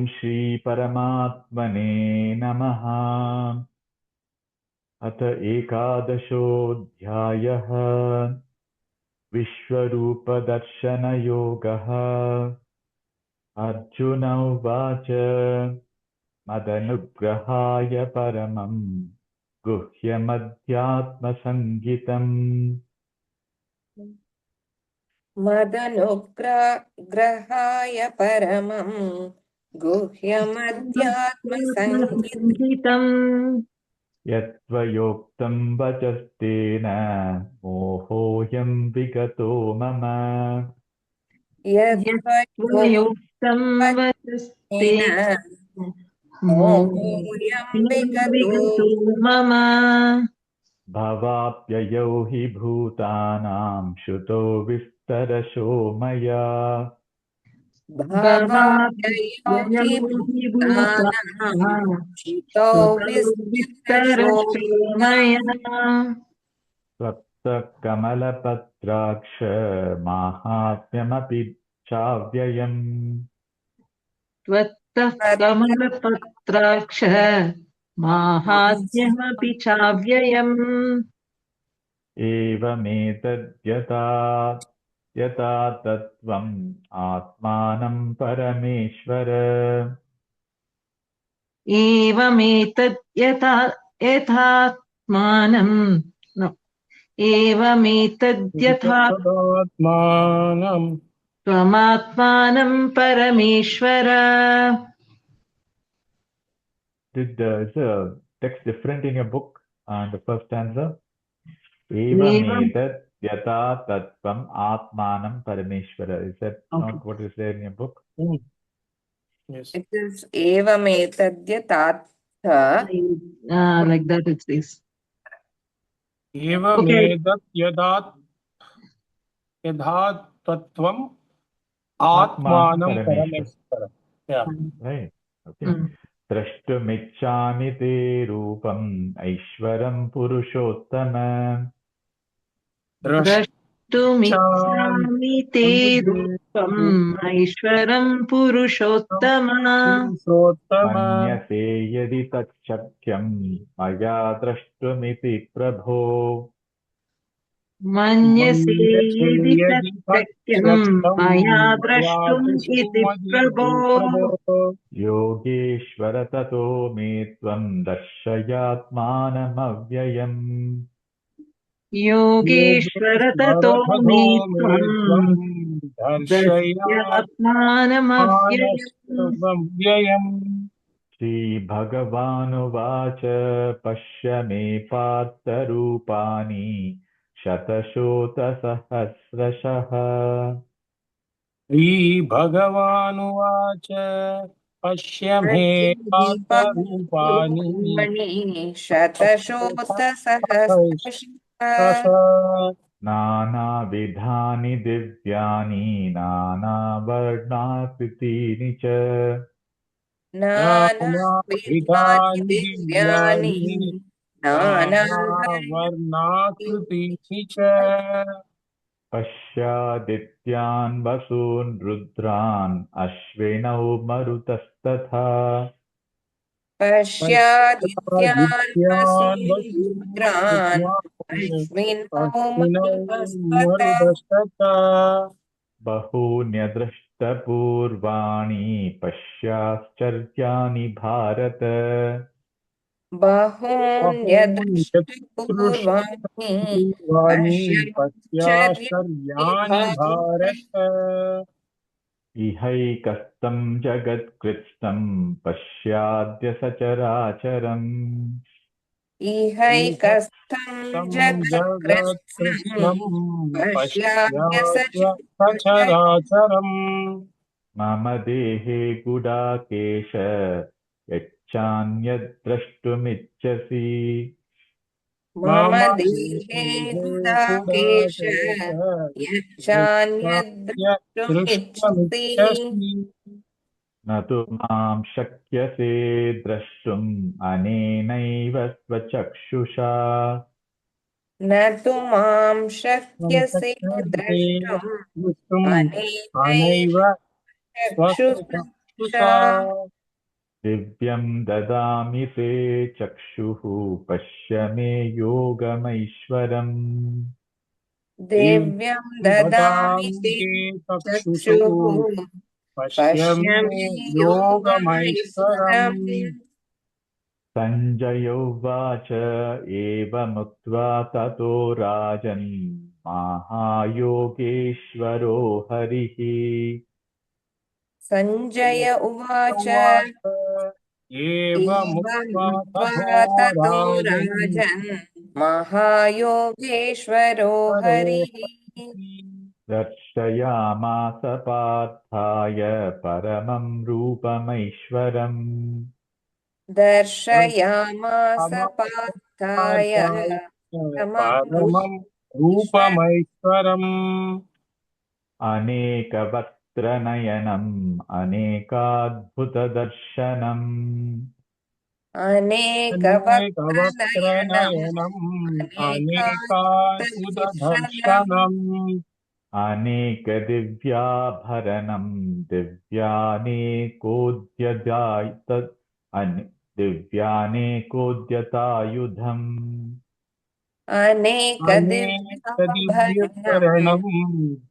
श्री परमात्मने नमः। अथ एकादशोऽध्यायः विश्वरूपदर्शनयोगः। अर्जुन उवाच मदनुग्रहाय परमं गुह्यमध्यात्मसंज्ञितम् मदनुग्रहाय परमं गुह्यमध्यात्मसंहितं यत्त्वयोक्तं वचस्तेन मोहोऽयं विगतो मम। यत्त्वयोक्तं वचस्तेन मोहोऽयं विगतो मम। भवाप्ययौ हि भूतानां श्रुतो विस्तरशो मया। भवाप्ययौ हि भूतानां श्रुतौ विस्तरशो मया। त्वत्तकमलपत्राक्ष माहात्म्यमपि चाव्ययम्। त्वत्तः कमलपत्राक्ष माहात्म्यमपि चाव्ययम्। एवमेतद्यथा यथा तत्त्वम् आत्मानं परमेश्वर। एवमेतद् यथात्मानं एवमेतद्यथा तदात्मानं त्वमात्मानं परमेश्वर। There's a text different in your book and the first stanza. एवं Evametat yata tattvam atmanam parameshvara. Is that not what is there in your book? yes. It is evametadyatatha. like that it is. एवमेतत् यथात् तत्त्वम् Atmanam आत्मानं parameshvara. परमेश्वर. Yeah. Right. Okay. द्रष्टुमिच्छामि ते रूपम् ऐश्वरं पुरुषोत्तम। द्रष्टुमिच्छामि ते रूपम् ऐश्वरं पुरुषोत्तम। मन्यसे यदि तच्छक्यं मया द्रष्टुमिति प्रभो। मन्यसे यदि तच्छक्यं मया द्रष्टुम् इति प्रभो। योगेश्वर ततो मे त्वं दर्शयात्मानमव्ययम्। योगेश्वर ततो मे त्वं दर्शयात्मानमव्ययम्। श्रीभगवानुवाच पश्य मे पार्थरूपाणि शतशोतसहस्रशः। श्रीभगवानुवाच पश्य मे पार्थरूपाणि शतशोतसहस्रशः नानाविधानि दिव्यानि नानावर्णाकृतीनि च। नानाविधानि दिव्यानि नानावर्णाकृतीनि च। पश्यादित्यान् वसून् रुद्रान् अश्विनौ मरुतस्तथा। पश्यादित्यान् वसून् रुद्रान् अश्विनौ मरुतस्तथा बहून्यदृष्टपूर्वाणि पश्याश्चर्याणि भारत। बहून्यदृष्टपूर्वाणि पश्याश्चर्याणि भारत। इहैकस्तं जगत्कृत्स्नं पश्याद्य सचराचरम्। इहैकस्थं जगत्कृत्स्नं पश्याद्य सचराचरम्। मम देहे गुडाकेश यच्चान्यद्द्रष्टुमिच्छसि। मम देहे गुडाकेश यच्चान्यद्द्रष्टुमिच्छसि न तु मां शक्यसे द्रष्टुम् अनेनैव स्वचक्षुषा। न तु मां शक्यसे द्रष्टुम् अनेनैव अनैव चक्षुषा चक्षुषा दिव्यं ददामि ते चक्षुः पश्य मे योगमैश्वरम् दिव्यं ददामि ददामि ते ते चक्षुषु चक्षुः पश्य पश्य मे मे योगमैश्वरम् योगमैश्वरम् सञ्जय उवाच एवमुक्त्वा ततो राजन् महायोगेश्वरो हरिः सञ्जय उवाच उवाच एवमुक्त्वा एवमुक्त्वा ततो ततो राजन् राजन् महायोगेश्वरो हरिः दर्शयामास पार्थाय परमं रूपमैश्वरम् दर्शयामास पार्थाय परमं परमं रूपमैश्वरम् रूपमैश्वरम् अनेकवक्त्रनयनम् अनेकाद्भुतदर्शनम् अनेकवक्त्रनयनम् अनेकवक्त्रनयनम् अनेकाद्भुतदर्शनम् अनेकाद्भुतदर्शनम् अनेकदिव्याभरणम् दिव्यानेकोद्यतायुधम् अनेकदिव्याभरणम् अनेकदिव्यभरणम्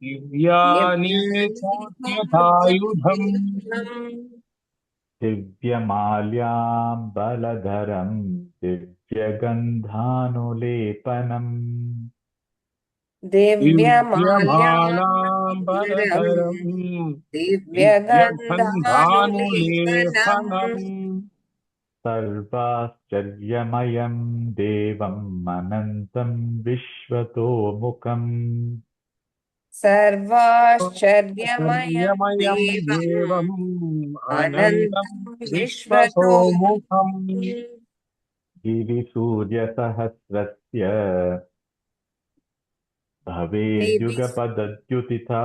दिव्यानेकोद्यतायुधम् दिव्यानेकोद्यतायुधम् दिव्यमाल्याम्बलधरम् दिव्यगन्धानुलेपनम् दिव्यमाल्याम्बरधरम् दिव्यमालाम्बरधरम् दिव्यगन्धानुलेपनम् दिव्यगन्धानुलेपनम् सर्वाश्चर्यमयम् देवम् अनन्तम् विश्वतोमुखम् सर्वाश्चर्यमयम् आश्चर्यमयम् देवम् देवम् अनन्तम् अनन्तम् विश्वतोमुखम् विश्वतोमुखम् गिरिसूर्यसहस्रस्य दिवि भवेद्युगपदद्युतिता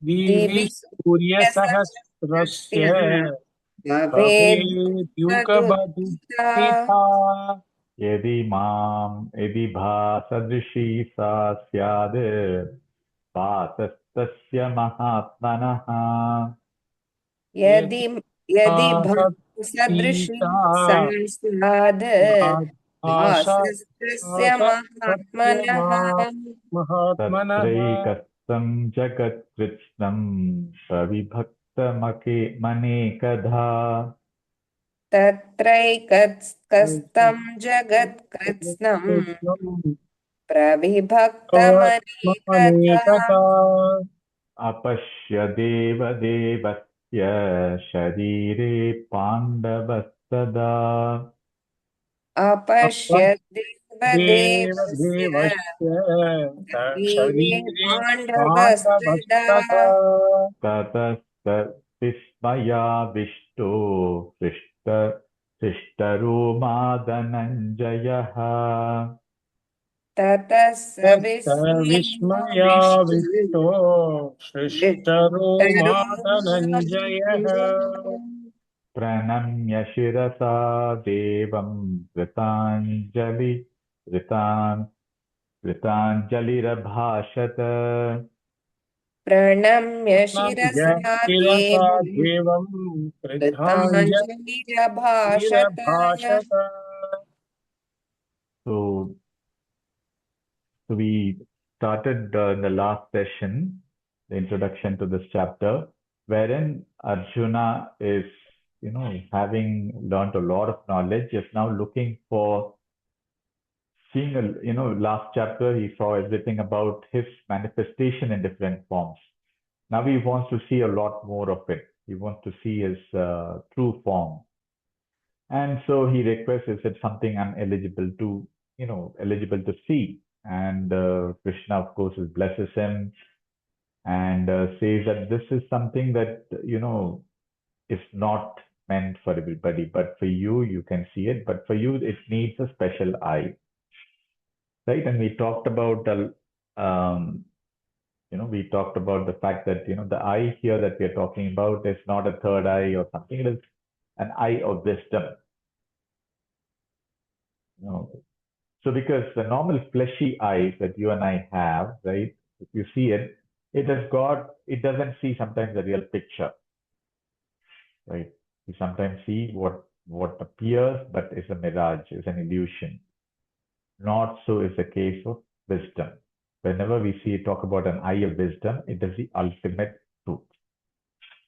दिवि दिवि सूर्यसहस्रस्य सूर्यसहस्रस्य भवेद्युगदुदिता भवेद्युगपदुत्थिता यदि भासदृशी सा स्यात् भासस्तस्य महात्मनः यदि यदि यदि सदृशी भासतीता संस्याद् भासस्तस्य महात्मनः महात्मनः तत्रैकस्थं जगत्कृत्स्नं प्रविभक्तमनेकधा तत्रैकस्तम् जगत्कृत्स्नम् प्रविभक्तमनेकधा आत्मनेकता अपश्य देवदेवस्य शरीरे पाण्डवस्तदा अपश्य देवदेवस्य देवदेवस्य शरीरे शरीरे पाण्डवस्तदा पाण्डवस्तदा ततस्त विस्मयाविष्टो हृष्टरो मादनञ्जयः ततः स विस्मयाविष्टो हृष्टरो मादनञ्जयः प्रणम्य शिरसा देवं कृताञ्जलिरभाषत प्रणम्य नम्य शिरसा शिरसा देवम् देवं कृताञ्जलिरभाषत कृताञ्जलिरभाषत So, so we started in the last session, the introduction to this chapter, wherein Arjuna is, having learned a lot of knowledge, is now looking for seeing last chapter he saw everything about his manifestation in different forms. Now he wants to see a lot more of it. He wants to see his true form. And so he requests, is it something I'm eligible to, eligible to see? And Krishna, of course, blesses him and says that this is something that, is not meant for everybody, but for you, you can see it. But for you, it needs a special eye, right? And we talked about um, we talked about the fact that, the eye here that we're talking about is not a third eye or something. It is an eye of wisdom. You know, so because the normal fleshy eyes that you and I have, right? If you see it, it doesn't see sometimes the real picture. right? We sometimes see what appears but is a mirage, is an illusion. Not so is the case of wisdom. Whenever we see talk about an eye of wisdom, it is the ultimate truth.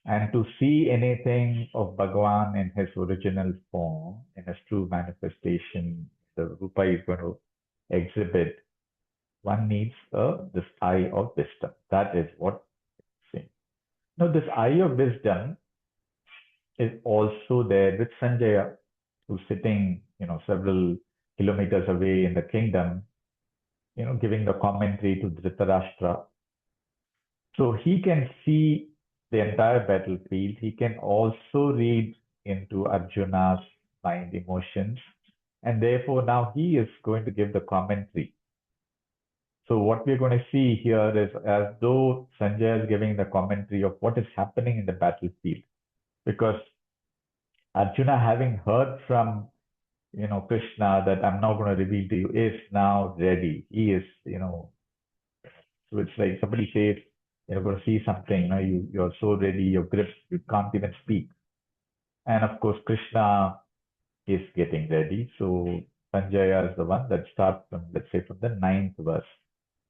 And to see anything of Bhagavan in his original form, in his true manifestation, the Rupa is going to exhibit, one needs this eye of wisdom. That is what it's saying. Now, this eye of wisdom is also there with Sanjaya, who's sitting, several kilometers away in the kingdom, giving the commentary to Dhritarashtra. So he can see the entire battlefield. He can also read into Arjuna's mind, emotions, and therefore now he is going to give the commentary. So what we're going to see here is as though Sanjay is giving the commentary of what is happening in the battlefield, because Arjuna, having heard from Krishna that I'm now going to reveal to you, is now ready. He is, so it's like somebody says, you're going to see something, you're so ready, you're gripped, you can't even speak. And of course, Krishna is getting ready. So Sanjaya is the one that starts from, let's say, from the 9th verse.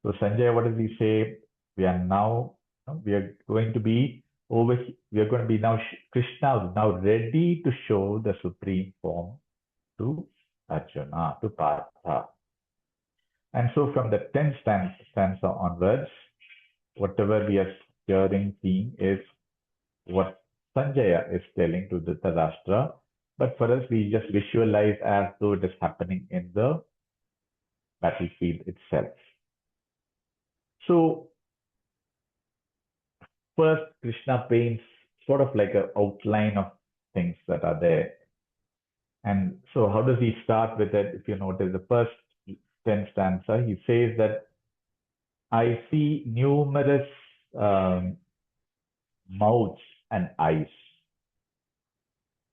So Sanjaya, what does he say? We are now, we are going to be over, we are going to be now, Krishna is now ready to show the supreme form to Arjuna, to Partha. And so from the 10th stanza onwards, whatever we are hearing, seeing is what Sanjaya is telling to Dhritarashtra. But for us, we just visualize as though it is happening in the battlefield itself. So first, Krishna paints sort of like an outline of things that are there. And so how does he start with it? If you notice the first 10 stanza, he says that I see numerous mouths and eyes.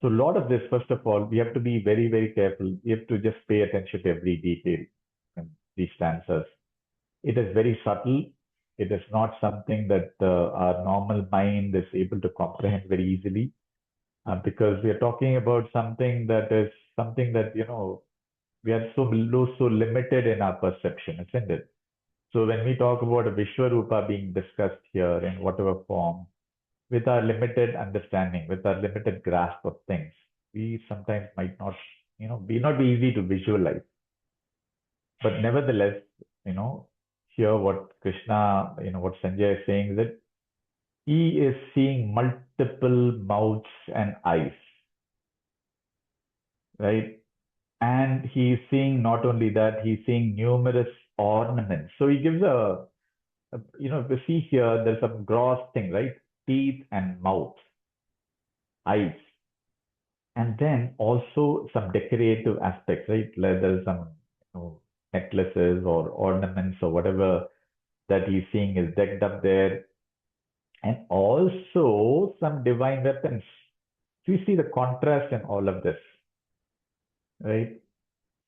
So a lot of this, first of all, we have to be very, very careful. We have to just pay attention to every detail in these stanzas. It is very subtle. It is not something that our normal mind is able to comprehend very easily, because we are talking about something that is something that, we are so limited in our perception, isn't it? So when we talk about a Vishwarupa being discussed here in whatever form, with our limited understanding, with our limited grasp of things, we sometimes might not, be not be easy to visualize. But nevertheless, here what Krishna, what Sanjay is saying is that he is seeing multiple mouths and eyes, right? And he's seeing not only that, he's seeing numerous ornaments. So he gives we see here, there's some gross thing, right? Teeth and mouth, eyes. And then also some decorative aspects, right? Like there's some necklaces or ornaments or whatever that he's seeing is decked up there. And also some divine weapons. So you see the contrast in all of this, right?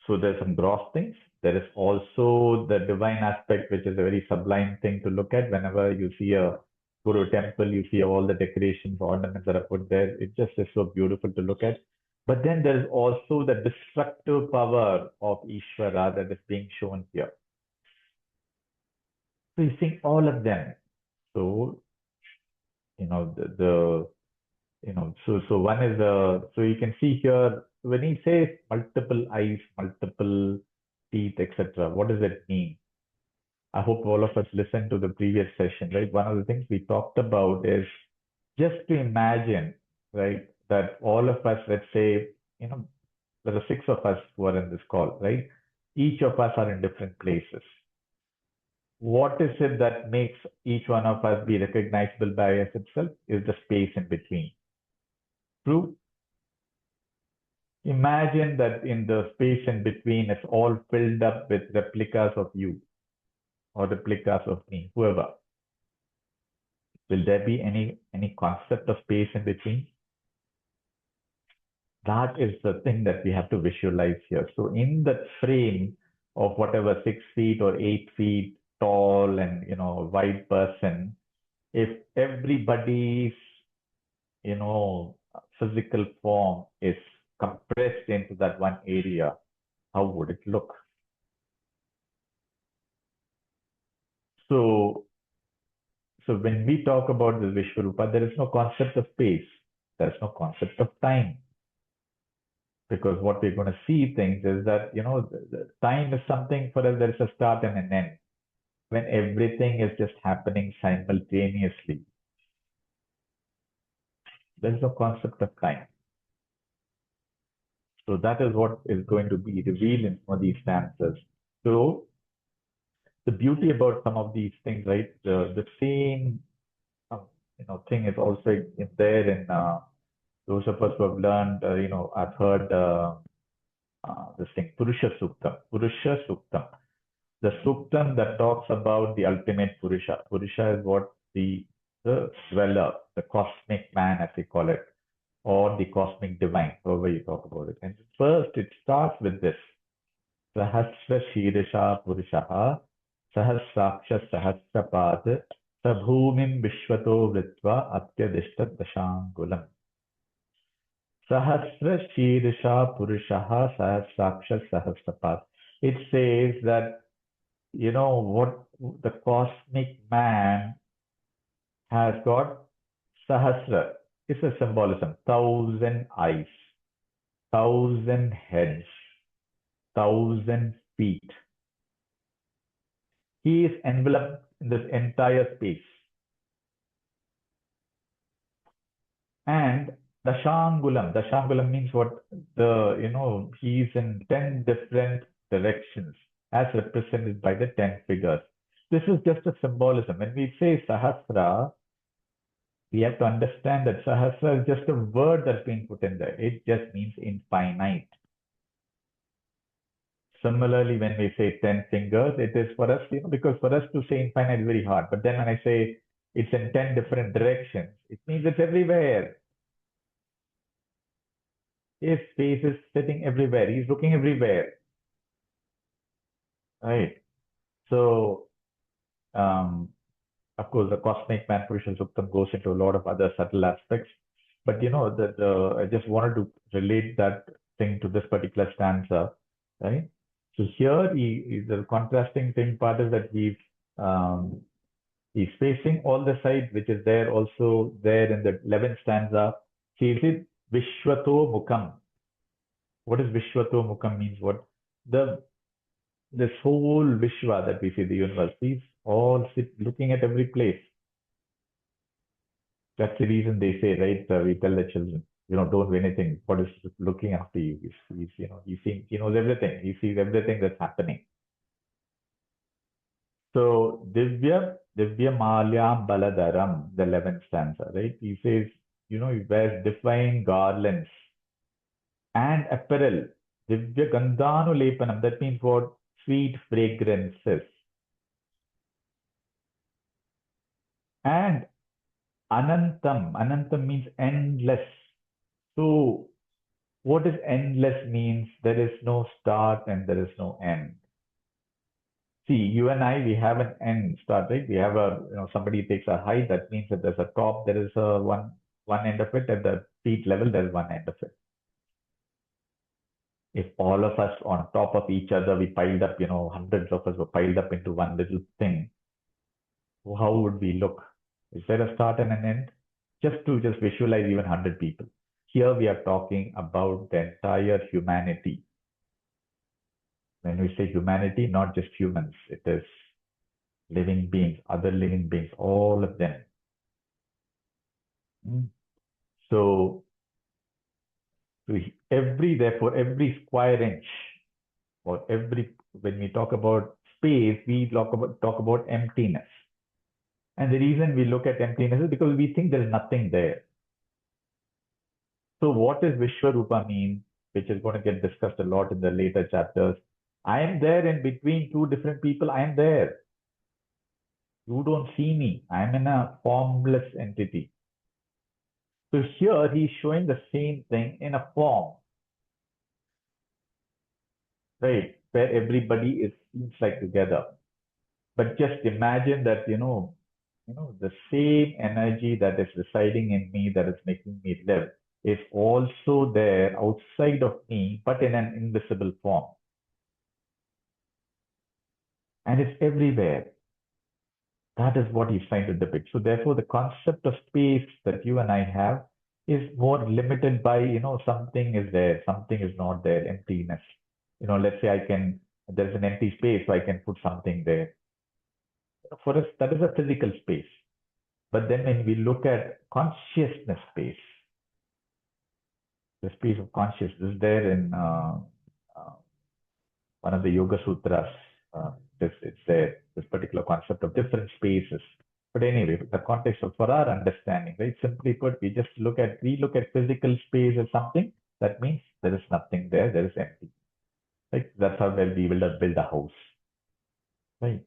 So there's some gross things. There is also the divine aspect, which is a very sublime thing to look at. Whenever you see a Guru temple, you see all the decorations, ornaments that are put there. It just is so beautiful to look at. But then there's also the destructive power of Ishvara that is being shown here. So you see all of them. So, so one is so you can see here when he says multiple eyes, multiple teeth, etc. What does it mean? I hope all of us listened to the previous session, right? One of the things we talked about is just to imagine, right, that all of us, let's say, there are 6 of us who are in this call, right? Each of us are in different places. What is it that makes each one of us be recognizable by us itself is the space in between. True? Imagine that in the space in between, it's all filled up with replicas of you or replicas of me, whoever. Will there be any concept of space in between? That is the thing that we have to visualize here. So in the frame of whatever 6 feet or 8 feet tall and wide person, if everybody's physical form is compressed into that one area, how would it look? So, so when we talk about the Vishwarupa, there is no concept of space. There is no concept of time. Because what we're going to see things is that, the time is something for us, there is a start and an end. When everything is just happening simultaneously, there's no concept of time. So that is what is going to be revealed in some of these stanzas. So the beauty about some of these things, right? The same, thing is also in there in those of us who have learned, I've heard this thing, Purusha Suktam. Purusha Suktam. The Suktam that talks about the ultimate Purusha. Purusha is what the dweller, the cosmic man, as we call it, or the cosmic divine, however you talk about it. And first, it starts with this. Sahasra Shirisha Purushaha Sahasraksha Sahasrapad Sabhumim Vishwato Vritva Atyadishta Dashangulam. Sahasra Shirisha Purushaha Sahasraksha Sahasrapad. It says that, what the cosmic man has got Sahasra. It's a symbolism. 1,000 eyes, 1,000 heads, 1,000 feet. He is enveloped in this entire space. And Dashangulam means what? He's in 10 different directions as represented by the 10 figures. This is just a symbolism. When we say Sahasra, we have to understand that Sahasra is just a word that's being put in there. It just means infinite. Similarly, when we say 10 fingers, it is for us, because for us to say infinite is very hard. But then when I say it's in 10 different directions, it means it's everywhere. His face is sitting everywhere. He's looking everywhere. Right. So, of course, the cosmic man Purusha Suktam goes into a lot of other subtle aspects. But I just wanted to relate that thing to this particular stanza, right? So here, the contrasting thing part is that he's facing all the sides, which is there also there in the 11th stanza. He says Vishwato Mukham. What does Vishwato Mukham means? What this whole Vishwa that we see, the universe, he's all looking at every place. That's the reason they say, right? We tell the children, don't do anything. God is looking after you. He knows everything. He sees everything that's happening. So Divya Malyam Baladaram, the 11th stanza, right? He says, he wears divine garlands and apparel. Divya Gandhanu Lepanam, that means what? Sweet fragrances. And Anantam means endless. So what does endless means? There is no start and there is no end. See, you and I, we have an end start, right? We have somebody takes a height, that means that there's a top, there is one end of it, at the feet level, there's one end of it. If all of us on top of each other, we piled up, hundreds of us were piled up into one little thing, how would we look? Is there a start and an end? Just to visualize even 100 people. Here we are talking about the entire humanity. When we say humanity, not just humans, it is living beings, other living beings, all of them. So therefore, every square inch, or when we talk about space, we talk about emptiness. And the reason we look at emptiness is because we think there is nothing there. So what does Vishwarupa mean, which is going to get discussed a lot in the later chapters? I am there in between two different people. I am there. You don't see me. I am in a formless entity. So here he's showing the same thing in a form, right? Where everybody seems like together. But just imagine that, the same energy that is residing in me, that is making me live, is also there outside of me, but in an invisible form. And it's everywhere. That is what he's trying to depict. So therefore, the concept of space that you and I have is more limited by, something is there, something is not there, emptiness. Let's say there's an empty space, so I can put something there. For us, that is a physical space. But then when we look at consciousness space, the space of consciousness is there in uh, one of the Yoga Sutras. It's there, this particular concept of different spaces. But anyway, the context of for our understanding, right? Simply put, we look at physical space as something that means there is nothing there, there is empty. Right? That's how well we will build a house. Right?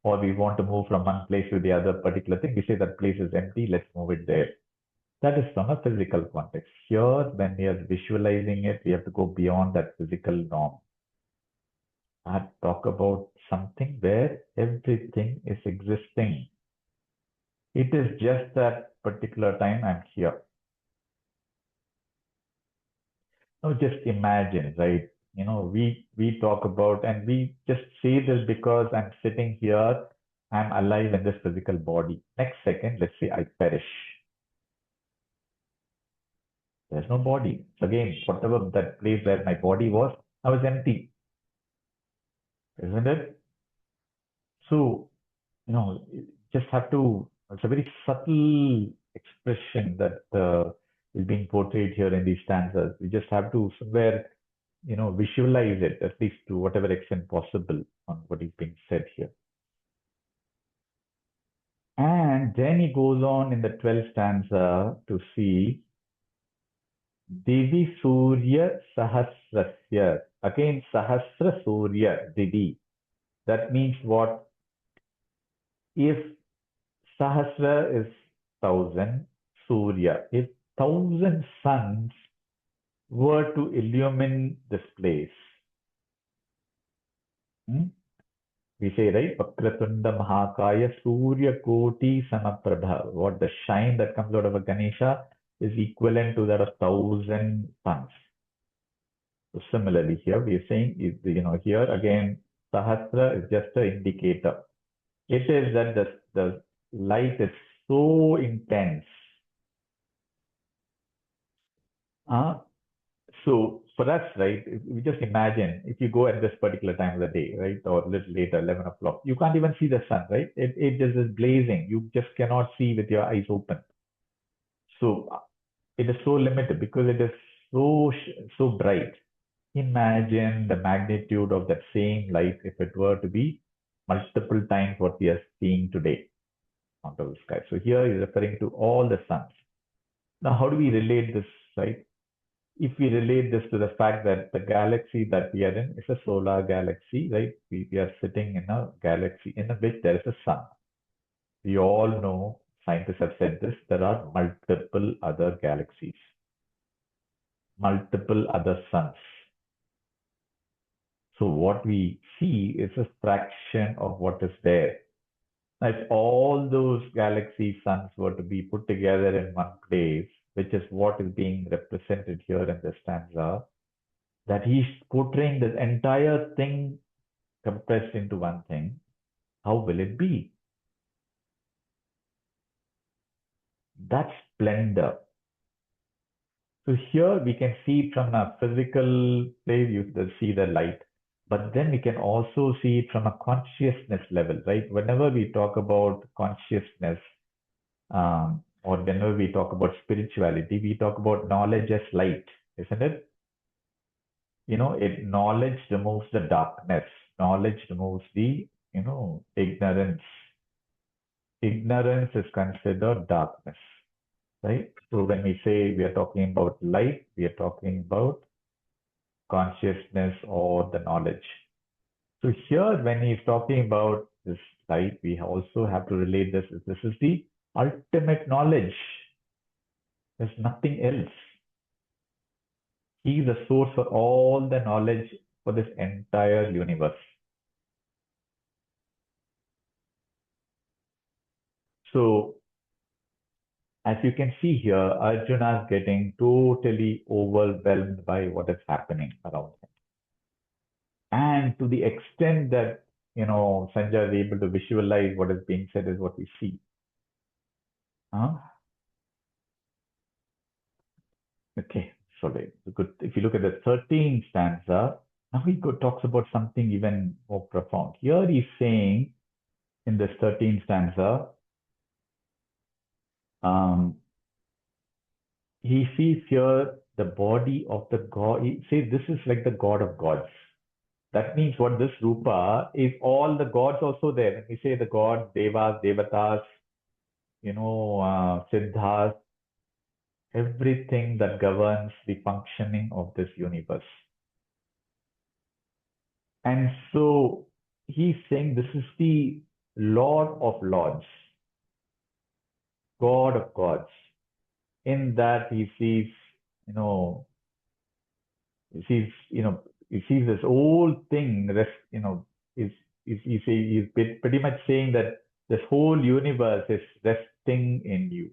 Or we want to move from one place to the other particular thing. We say that place is empty, let's move it there. That is from a physical context. Here, when we are visualizing it, we have to go beyond that physical norm and talk about something where everything is existing. It is just that particular time I'm here. Now just imagine, right? We talk about, and we just say this because I'm sitting here, I'm alive in this physical body. Next second, let's say I perish. There's no body. Again, whatever that place where my body was, I was empty, isn't it? So, just have to, it's a very subtle expression that is being portrayed here in these stanzas. We just have to somewhere, visualize it, at least to whatever extent possible on what is being said here. And then he goes on in the 12th stanza to see Divi Surya Sahasrasya. Again, Sahasra Surya, Divi. That means what? If Sahasra is 1,000, Surya, if 1,000 suns were to illumine this place, we say, right? Vakratunda Mahakaya Surya Koti Samaprabha. What the shine that comes out of a Ganesha is equivalent to that of 1,000 suns. So similarly here, we are saying, here again, Sahasra is just an indicator. It is that the light is so intense. So for us, right, we just imagine if you go at this particular time of the day, right, or a little later, 11 o'clock, you can't even see the sun, right? It just is blazing. You just cannot see with your eyes open. So it is so limited because it is so bright. Imagine the magnitude of that same light if it were to be multiple times what we are seeing today on the sky. So here is referring to all the suns. Now, how do we relate this, right? If we relate this to the fact that the galaxy that we are in is a solar galaxy, right? We are sitting in a galaxy in which there is a sun. We all know, scientists have said this, there are multiple other galaxies, multiple other suns. So what we see is a fraction of what is there. Now, if all those galaxy suns were to be put together in one place, which is what is being represented here in the stanza, that he's portraying this entire thing compressed into one thing, how will it be? That's splendor. So here we can see it from a physical place, you see the light, but then we can also see it from a consciousness level, right? Whenever we talk about consciousness, or whenever we talk about spirituality, we talk about knowledge as light, isn't it? Knowledge removes the darkness. Knowledge removes the, ignorance. Ignorance is considered darkness, right? So when we say we are talking about light, we are talking about consciousness or the knowledge. So here, when he's talking about this light, we also have to relate this. This is the ultimate knowledge. There's nothing else. He is the source for all the knowledge for this entire universe. So, as you can see here, Arjuna is getting totally overwhelmed by what is happening around him. And to the extent that, Sanjay is able to visualize what is being said is what we see. Huh? Okay, so good. If you look at the 13th stanza, now he talks about something even more profound. Here he's saying in this 13th stanza, he sees here the body of the god. He says this is like the god of gods. That means what this Rupa is all the gods also there. When we say the gods, Devas, Devatas, Siddhas, everything that governs the functioning of this universe. And so he's saying this is the Lord of Lords, God of gods. In that he sees, he sees, he sees this whole thing he's pretty much saying that this whole universe is resting in you.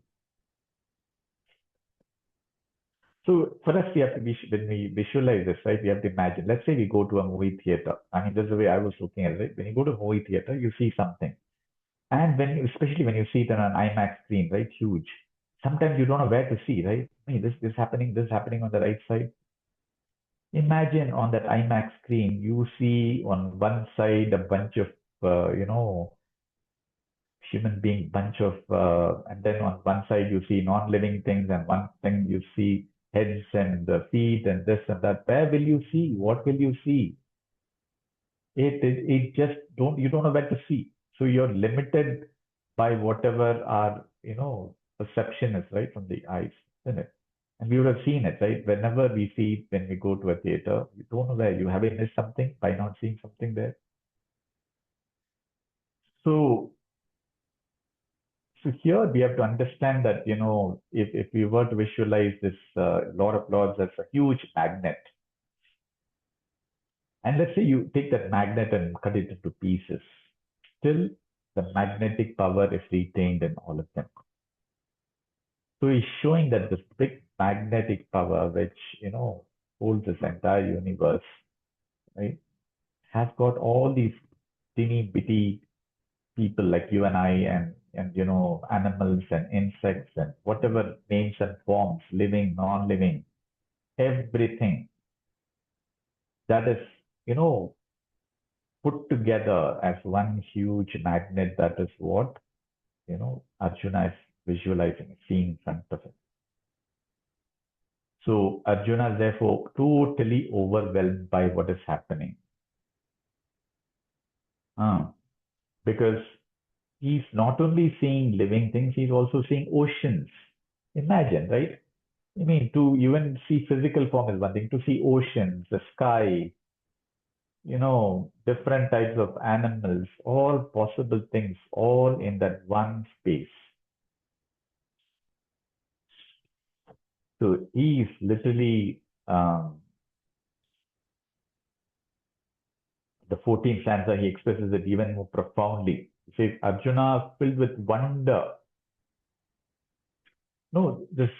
So for us, when we visualize this, right, we have to imagine. Let's say we go to a movie theater. I mean, that's the way I was looking at it. Right? When you go to a movie theater, you see something, and especially when you see it on an IMAX screen, right, huge. Sometimes you don't know where to see, right? Hey, this happening on the right side. Imagine on that IMAX screen, you see on one side a bunch of, human being, and then on one side you see non-living things, and one thing you see heads and the feet and this and that. Where will you see? What will you see? It just you don't know where to see. So you're limited by whatever our, perception is, right, from the eyes, isn't it? And we would have seen it, right? Whenever we see it, when we go to a theater, you don't know where you have missed something by not seeing something there. So, so here we have to understand that, if we were to visualize this Lord of Lords as a huge magnet, and let's say you take that magnet and cut it into pieces, still the magnetic power is retained in all of them. So he's showing that this big magnetic power, which, holds this entire universe, right, has got all these teeny bitty people like you and I, and animals and insects and whatever names and forms, living, non-living, everything that is, put together as one huge magnet. That is what, Arjuna is visualizing, seeing in front of him. So Arjuna is therefore totally overwhelmed by what is happening. Because he's not only seeing living things, he's also seeing oceans. Imagine, right? I mean, to even see physical form is one thing, to see oceans, the sky, different types of animals, all possible things, all in that one space. So he is literally, the 14th stanza, he expresses it even more profoundly. He says, Arjuna filled with wonder. No, this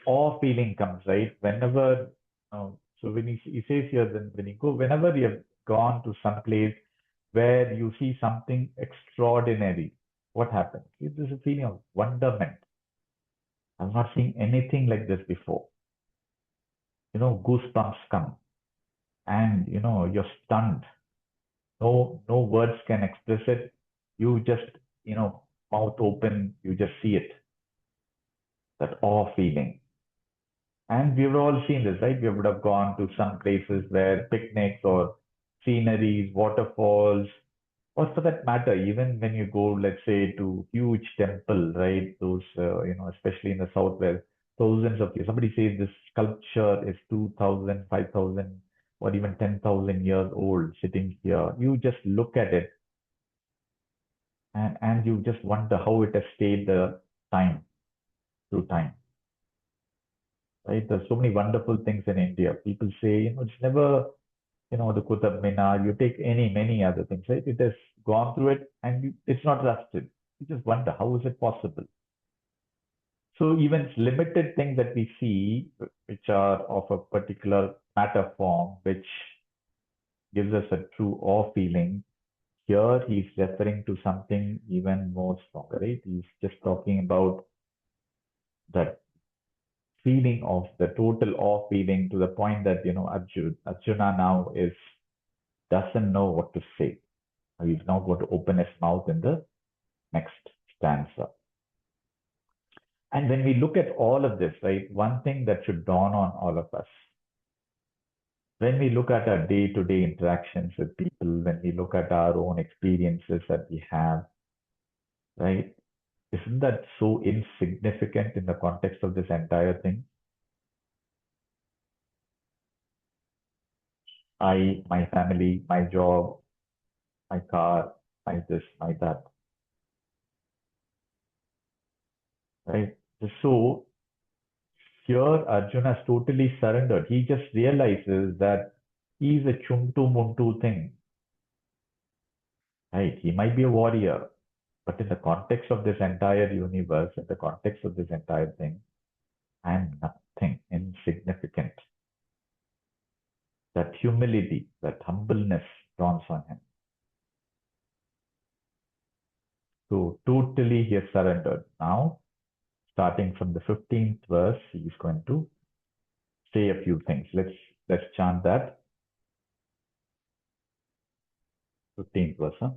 awe feeling comes, right? Whenever, so when he says here, then when you go, whenever you have gone to some place where you see something extraordinary, what happens? There's a feeling of wonderment. I've not seen anything like this before. Goosebumps come, and you're stunned. No words can express it. You just, mouth open, you just see it. That awe feeling. And we've all seen this, right? We would have gone to some places where picnics or sceneries, waterfalls, or for that matter, even when you go, let's say, to huge temple, right? Those, especially in the south where thousands of years, somebody says this sculpture is 2,000, 5,000, or even 10,000 years old sitting here. You just look at it and you just wonder how it has stayed the time, through time. Right? There's so many wonderful things in India. People say, it's never, the Qutub Minar, you take many other things, right? It has gone through it and it's not rusted. You just wonder, how is it possible? So even limited things that we see, which are of a particular matter form, which gives us a true awe feeling, here he's referring to something even more stronger, right? He's just talking about that feeling of the total awe feeling to the point that, Arjuna now doesn't know what to say. He's now going to open his mouth in the next stanza. And when we look at all of this, right, one thing that should dawn on all of us, when we look at our day-to-day interactions with people, when we look at our own experiences that we have, right, isn't that so insignificant in the context of this entire thing? My family, my job, my car, my this, my that, right? So here Arjuna is totally surrendered. He just realizes that he's a chuntu muntu thing, right? He might be a warrior, but in the context of this entire universe, in the context of this entire thing, I am nothing, insignificant. That humility, that humbleness dawns on him. So totally he has surrendered. Now, starting from the 15th verse, he is going to say a few things. Let's chant that. 15th verse. Huh?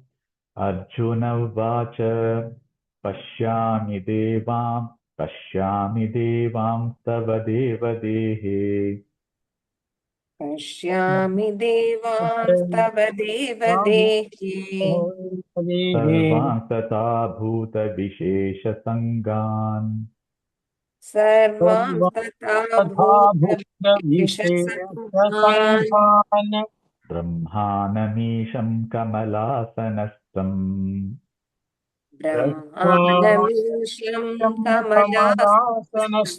Arjuna vacha pashyami devam tava deva dehe पश्यामि देवांस्तव देवदेहे सर्वान् तथा भूत विशेष संगान् सर्वांस्तथा भूतविशेषसङ्घान् ब्रह्मानमीशं कमलासनस्थम् ब्रह्माणमीशं कमलासनम्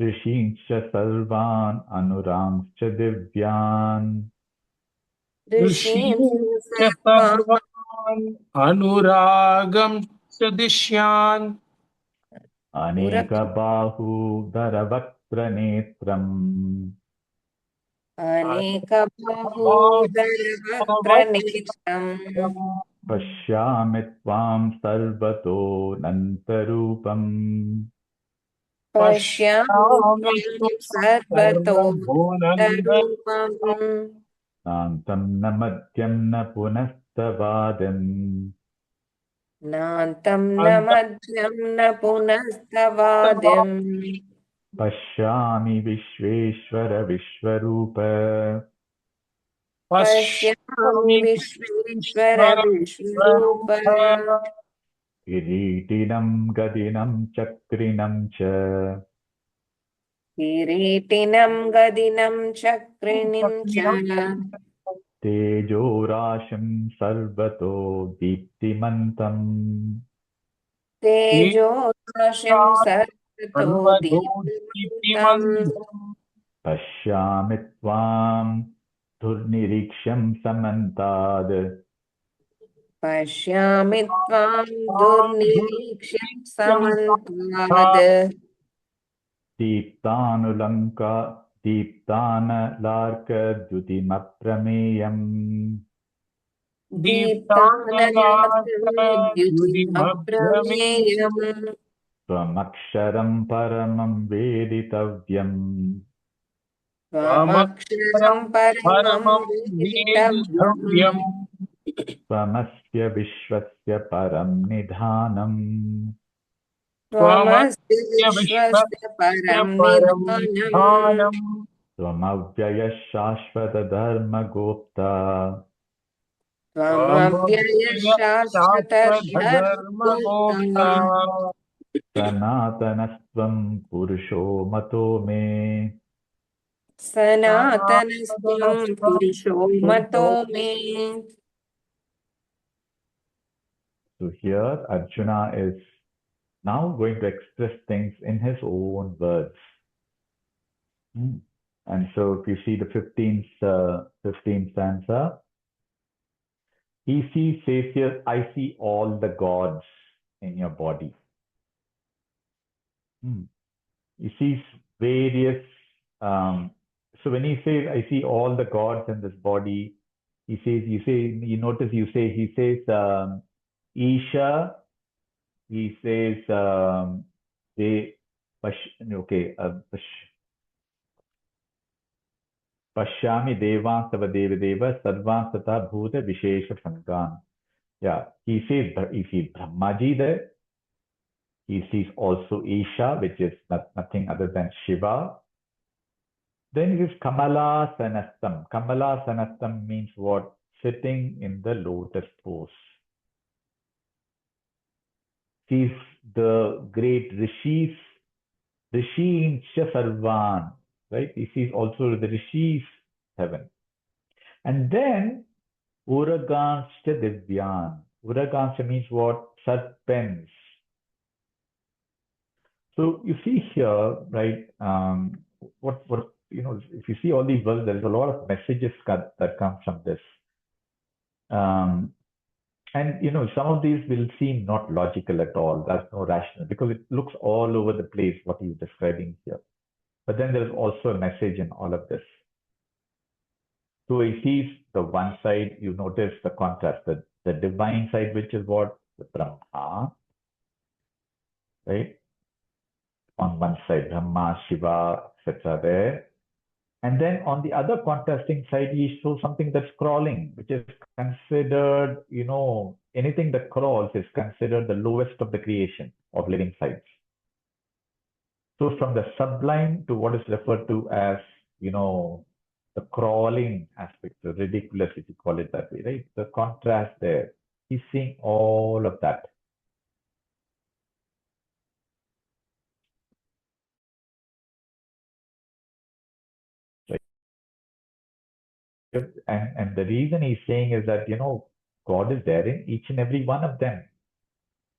ऋषींश्च सर्वान् अनुरांश्च दिव्यान् ऋषीं ऋषीश्च सर्वान् सर्वान् अनुरागं च दिश्यान् अनेकबाहूदरवक्त्रनेत्रम् अनेकबाहोदरवक्त्रनेत्रम् पश्यामि त्वां सर्वतोऽनन्तरूपम् पश्यामि पश्यामि त्वां सर्वभुवनन्दम् सर्वतोमुखरूपम् नान्तं न मध्यं न पुनस्तवादिम् नान्तं न मध्यं न पुनस्तवादिम् पश्यामि विश्वेश्वर विश्वरूप पश्यामि पश्यामि विश्वेश्वर विश्वरूप ईश्वररूप किरीटिनं गदिनं चक्रिणं च किरीटिनं गदिनं चक्रिणीं च तेजोराशिं सर्वतो दीप्तिमन्तम् तेजोराशिं सर्वतो दीप्तिमन्तम् सर्वदोषितिमन्तम् पश्यामि त्वां दुर्निरीक्ष्यं समन्ताद् पश्यामि त्वां दुर्निरीक्ष्यं समन्ताद् दीप्तानुलङ्का दीप्तानलार्कद्युतिमप्रमेयम् दीप्तानलार्कद्युतिमभ्रमे दीप्तानलार्कद्युतिमप्रमेयम् त्वमक्षरं परमं वेदितव्यम् त्वमक्षरं त्वमक्षरं परमं परमं वेदितव्यम् वेदितव्यम् त्वमस्य विश्वस्य परं निधानम् त्वमस्य त्वमस्य विश्वस्य विश्वस्य परं परं निधानम् निधानम् त्वमव्ययः शाश्वतधर्मगोप्ता त्वमव्ययः त्वमव्ययः शाश्वतधर्मगोप्ता शाश्वतधर्मगोप्ता सनातनस्त्वं पुरुषो मतो मे सनातनस्त्वं सनातनस्त्वं पुरुषो मतो पुरुषो मे So here Arjuna is now going to express things in his own words. And so if you see the 15th stanza, says here, I see all the gods in your body. He sees various. So when he says, "I see all the gods in this body," he says, you notice, he says, Isha. He says, they, okay, Pashyami Devan Tava Deva Deva Sarvan Sata Bhuta Vishesha Sangan. Yeah, he sees Brahmaji there. He sees also Isha, which is nothing other than Shiva. Then it is Kamala Sanastam. Kamala Sanastam means what? Sitting in the lotus pose. Sees the great rishis, Rishi Sarvan, right? He sees also the rishis heaven. And then Uraganscha Divyan. Uraganscha means what? Serpents. So you see here, right? What if you see all these words, there is a lot of messages that come from this. And some of these will seem not logical at all. That's no rational because it looks all over the place what he's describing here. But then there is also a message in all of this. So he sees the one side, you notice the contrast, the divine side, which is what? The Brahma, right? On one side, Brahma, Shiva, etc. there. And then on the other contrasting side, he shows something that's crawling, which is considered, anything that crawls is considered the lowest of the creation of living sides. So from the sublime to what is referred to as, the crawling aspect, the ridiculous, if you call it that way, right? The contrast there. He's seeing all of that. And the reason he's saying is that, God is there in each and every one of them.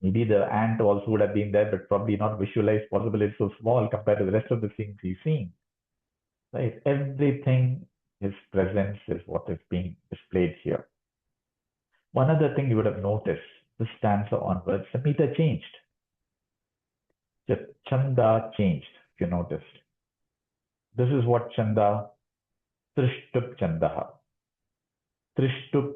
Maybe the ant also would have been there, but probably not visualized. Possible it's so small compared to the rest of the things he's seeing. Right? Everything, his presence is what is being displayed here. One other thing you would have noticed, this stanza onwards, the meter changed. The chanda changed, if you noticed. This is what chanda, Trishtup Chandaha. Trishtup,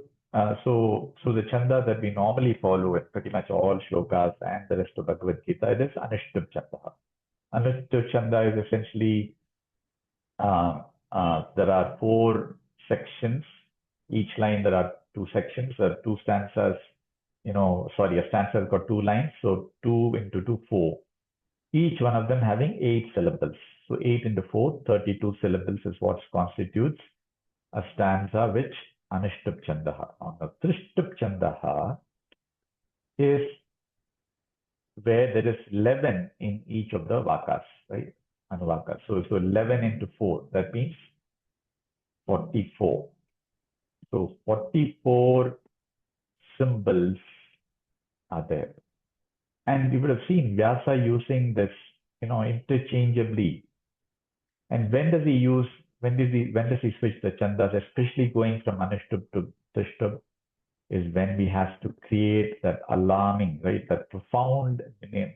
so the chanda that we normally follow in pretty much all shlokas and the rest of Bhagavad Gita, it is Anushtup Chandaha. Anushtup Chanda is essentially, there are 4 sections. Each line there are 2 sections, there are 2 stanzas, a stanza has got 2 lines, so 2 into 2, 4. Each one of them having 8 syllables. So 8 into 4, 32 syllables is what constitutes a stanza which Anushtup Chandaha. Now, Trishtup Chandaha is where there is 11 in each of the vakas, right? Anuvakas. So 11 into 4, that means 44. So 44 symbols are there. And you would have seen Vyasa using this, interchangeably. And when does he switch the chandas, especially going from Anushtup to Trishtup, is when we have to create that alarming, right, that profound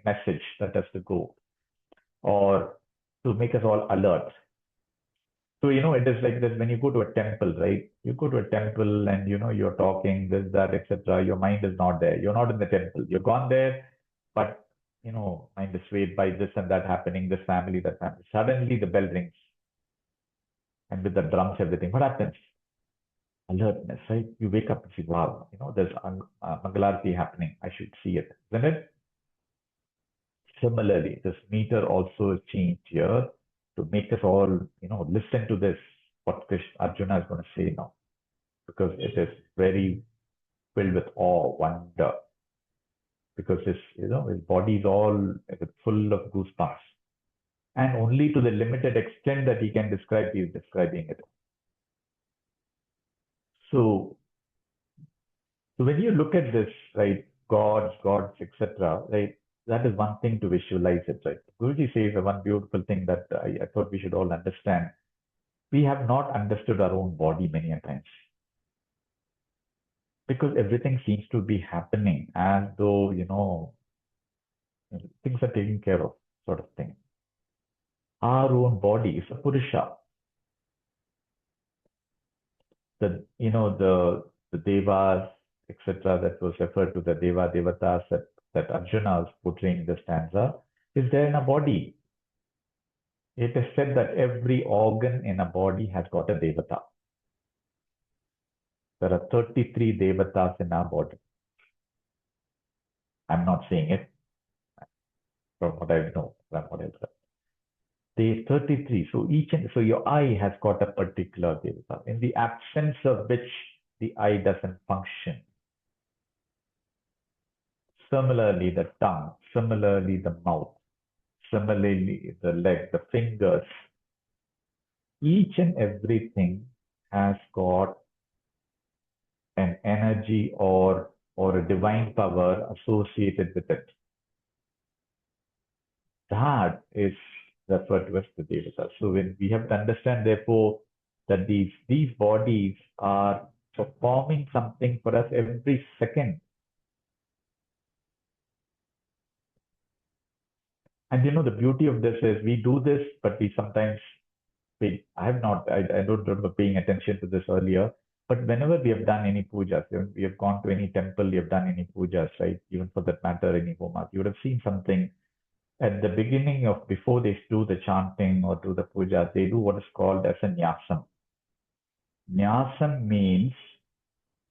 message that has to go, or to make us all alert. So, it is like that when you go to a temple, right? You go to a temple and, you're talking this, that, etc. Your mind is not there. You're not in the temple. You're gone there, but, mind is swayed by this and that happening, this family, that family. Suddenly the bell rings. And with the drums, everything. What happens? Alertness, right? You wake up and say, wow, there's Mangalarti happening. I should see it. Isn't it? Similarly, this meter also is changed here to make us all, listen to this, what Arjuna is going to say now, because it is very filled with awe, wonder, because his body is all full of goosebumps. And only to the limited extent that he can describe, he is describing it. So when you look at this, right, gods, etc., right, that is one thing to visualize it, right? Guruji says one beautiful thing that I thought we should all understand. We have not understood our own body many a times. Because everything seems to be happening as though, things are taken care of. sort of thing. Our own body is a Purusha. The Devas, etc., that was referred to the Devatas that Arjuna was portraying in the stanza, is there in a body. It is said that every organ in a body has got a Devata. There are 33 Devatas in our body. I'm not saying it from what I know, from what I've read. They 33. So your eye has got a particular Devata, in the absence of which the eye doesn't function. Similarly, the tongue, similarly, the mouth, similarly, the leg, the fingers, each and everything has got an energy or a divine power associated with it. That is referred to as the Devata. So when we have to understand, therefore, that these bodies are performing something for us every second. And the beauty of this is we do this, but we sometimes I don't remember paying attention to this earlier, but whenever we have done any pujas, we have gone to any temple, we have done any pujas, right? Even for that matter, any homas, you would have seen something at the beginning of, before they do the chanting or do the puja, they do what is called as a nyasam. Nyasam means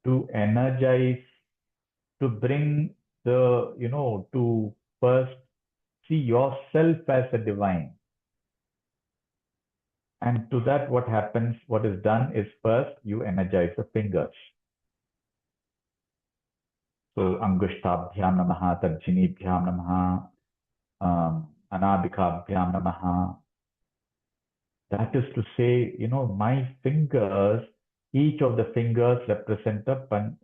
to energize, to bring to first see yourself as a divine. And to that, what is done is first you energize the fingers. So, Angushtabhyam Namaha, Tarjinibhyam Namaha, Anabikabhyam Namaha. That is to say, my fingers, each of the fingers represent a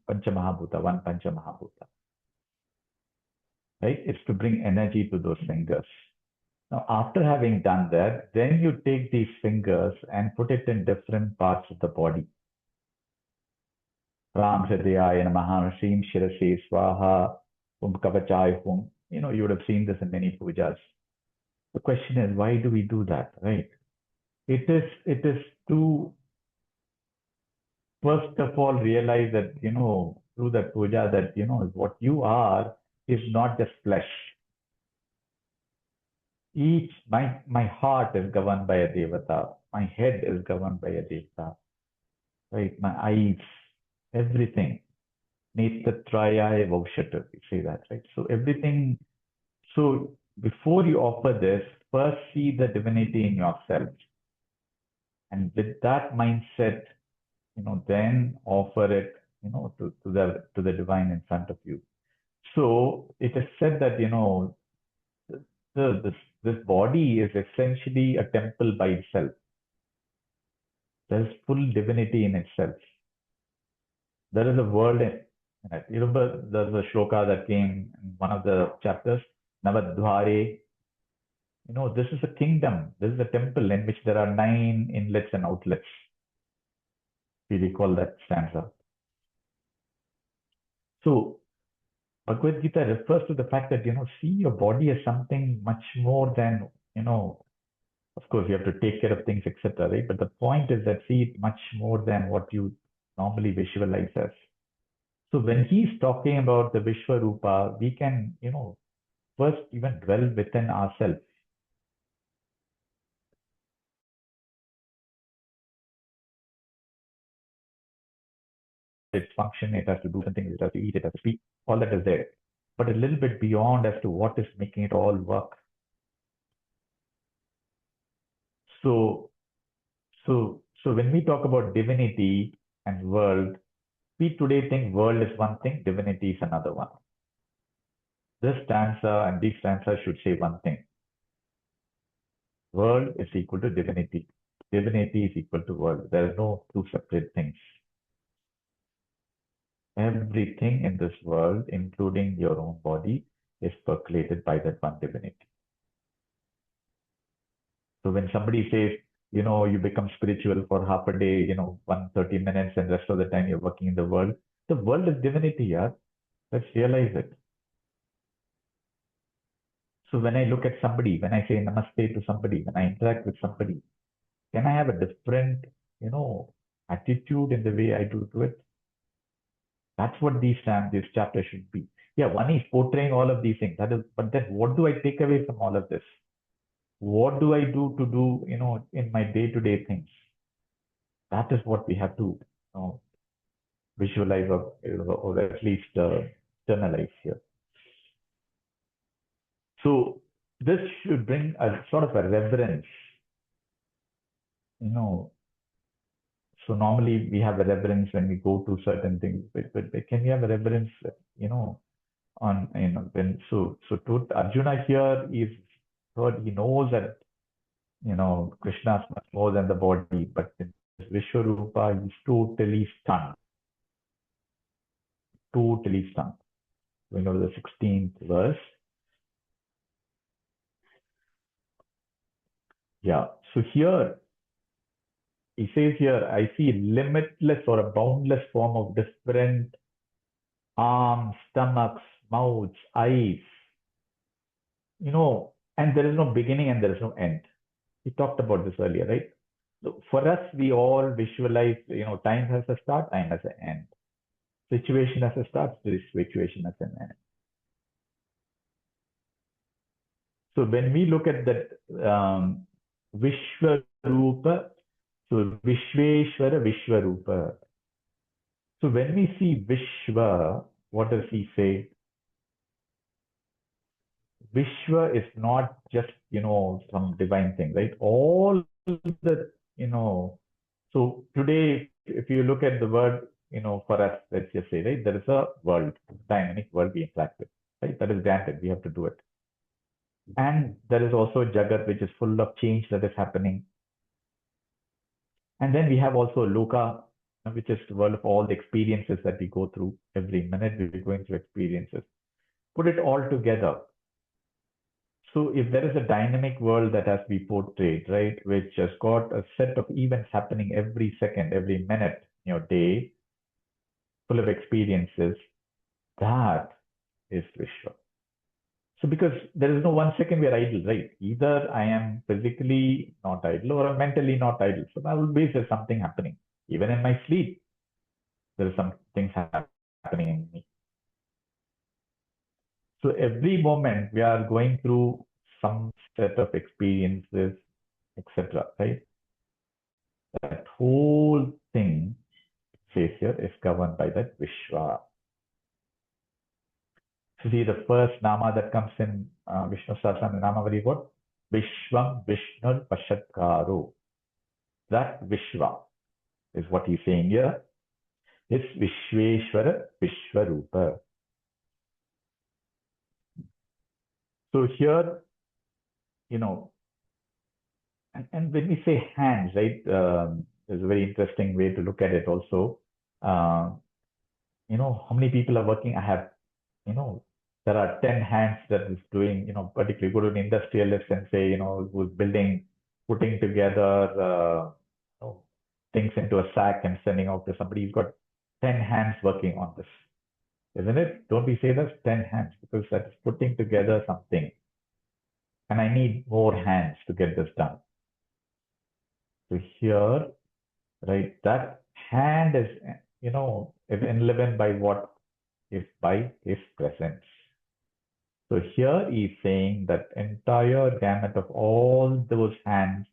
Panchamahabhuta, one Panchamahabhuta. Right? It's to bring energy to those fingers. Now, after having done that, then you take these fingers and put it in different parts of the body. Ram Hridayaya Namaha, Shrim Shirase Swaha, Kavachaya Hum. You would have seen this in many pujas. The question is, why do we do that, right? It is to, first of all, realize that, through that puja, that, what you are is not just flesh. My heart is governed by a devata. My head is governed by a devata. Right? My eyes, everything. Netatraya Vaushata, we say that, right? So everything. So before you offer this, first see the divinity in yourself. And with that mindset, then offer it, to the divine in front of you. So it is said that, this body is essentially a temple by itself. There's full divinity in itself. There is a world in it. You remember there's a shloka that came in one of the chapters, Navadhware. This is a kingdom. This is a temple in which there are 9 inlets and outlets. We recall that stanza. So Bhagavad Gita refers to the fact that, see your body as something much more than, of course, you have to take care of things, etc. Right? But the point is that see it much more than what you normally visualize as. So when he's talking about the Vishwarupa, we can, first even dwell within ourselves. Its function, it has to do something, it has to eat, it has to speak, all that is there. But a little bit beyond as to what is making it all work. So when we talk about divinity and world, we today think world is one thing, divinity is another one. This stanza and these stanzas should say one thing. World is equal to divinity. Divinity is equal to world. There are no two separate things. Everything in this world, including your own body, is percolated by that one divinity. So when somebody says, you become spiritual for half a day, 30 minutes, and the rest of the time you're working in the world is divinity, yeah. Let's realize it. So when I look at somebody, when I say namaste to somebody, when I interact with somebody, can I have a different, attitude in the way I do it? That's what this chapter should be. Yeah, one is portraying all of these things. That is, but then what do I take away from all of this? What do I do, in my day-to-day things? That is what we have to, visualize or at least internalize here. So this should bring a sort of a reverence, you know. So normally we have a reverence when we go to certain things, but can we have a reverence, you know, on when to Arjuna here is third, he knows that Krishna is much more than the body, but in Vishwarupa he's totally stunned. We know the 16th verse. Yeah. So here he says here, I see limitless or a boundless form of different arms, stomachs, mouths, eyes, and there is no beginning and there is no end. We talked about this earlier, right? So for us, we all visualize, time has a start, time has an end. Situation has a start, situation has an end. So when we look at that Vishwarupa, so Vishveshwara, Vishwarupa. So when we see Vishwa, what does he say? Vishwa is not just, some divine thing, right? All the, so today, if you look at the word, for us, let's just say, right, there is a world, dynamic world we interact with, right? That is granted, we have to do it. And there is also Jagat, which is full of change that is happening. And then we have also Loka, which is the world of all the experiences that we go through. Every minute we're going through experiences. Put it all together. So if there is a dynamic world that has to be portrayed, right, which has got a set of events happening every second, every minute in your day, full of experiences, that is Vishwa. So because there is no 1 second we are idle, right? Either I am physically not idle or I'm mentally not idle. So always there's something happening. Even in my sleep, there is some things happening in me. So every moment we are going through some set of experiences, etc. Right? That whole thing, says here, is governed by that Vishwa. So see the first nama that comes in Vishnu Sahasranama Nama very what? Vishwam Vishnur Pashatkaro. That Vishwa is what he's saying here. It's Vishveshwara Vishwarupa. So here, and when we say hands, right, there's a very interesting way to look at it also. How many people are working? I have, there are 10 hands that is doing, particularly go to an industrialist and say, who's building, putting together, things into a sack and sending out to somebody. You've got 10 hands working on this, isn't it? Don't we say that's 10 hands because that is putting together something. And I need more hands to get this done. So here, right, that hand is, is enlivened by what? Is by his presence. So here he's saying that entire gamut of all those hands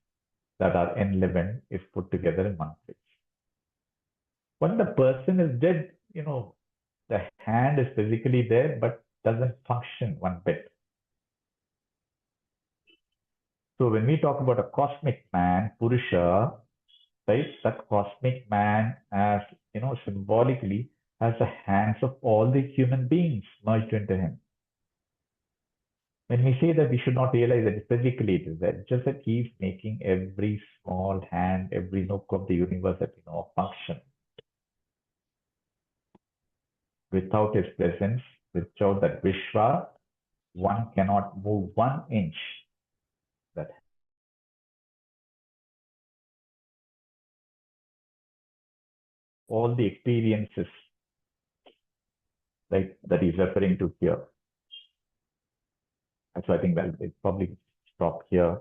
that are enlivened is put together in one place. When the person is dead, the hand is physically there but doesn't function one bit. So when we talk about a cosmic man, Purusha, right, that cosmic man as, symbolically has the hands of all the human beings merged into him. When we say that, we should not realize that physically it is there. It's just that he's making every small hand, every nook of the universe that we know function. Without his presence, without that Vishwa, one cannot move 1 inch. That all the experiences, like that he's referring to here. So I think that it probably stop here.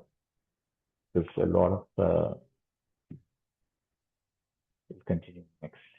There's a lot of we'll continue next.